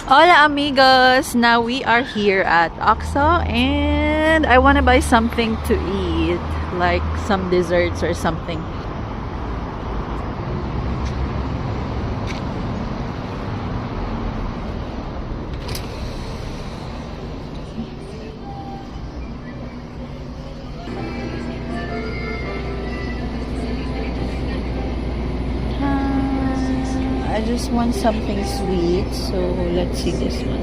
Hola amigos! Now we are here at OXXO and I want to buy something to eat, like some desserts or something. I just want something sweet, so let's see this one.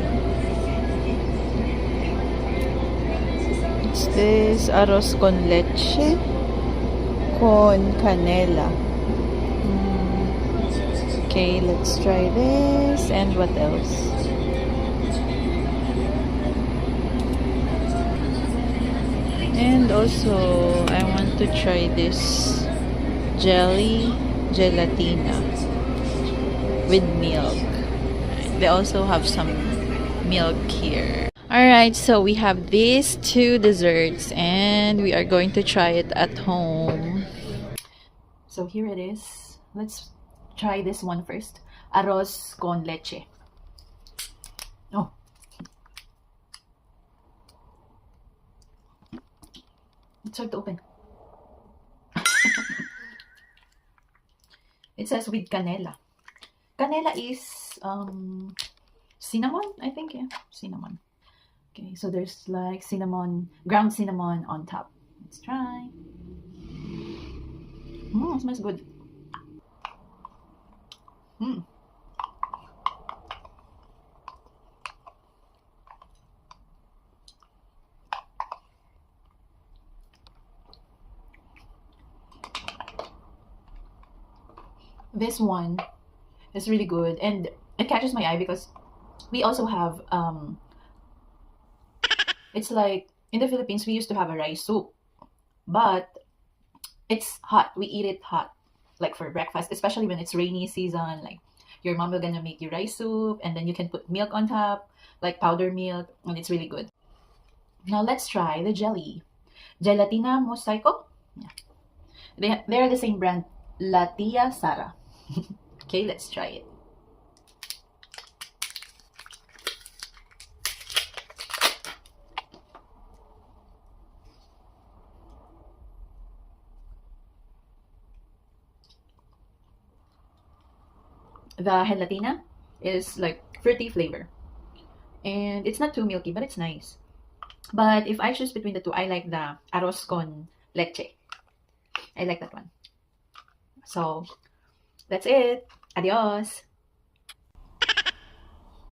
It's this arroz con leche con canela. Okay, let's try this. And what else? And also, I want to try this gelatina with milk. They also have some milk here. Alright, so we have these two desserts and we are going to try it at home. So here it is. Let's try this one first. Arroz con leche. Oh. It's hard to open. It says with canela. Canela is cinnamon, I think. Yeah, cinnamon. Okay, so there's like cinnamon, ground cinnamon on top. Let's try. It smells good. This one is really good and it catches my eye because we also have it's like in the Philippines we used to have a rice soup, but it's hot. We eat it hot, like for breakfast, especially when it's rainy season. Like your mom will gonna make you rice soup, and then you can put milk on top, like powder milk, and it's really good. Now let's try the jelly, Gelatina Mosaico. Yeah, they're the same brand, La Tia Sara. Okay, let's try it. The gelatina is like fruity flavor, and it's not too milky, but it's nice. But if I choose between the two, I like the arroz con leche. I like that one. So that's it. Adios.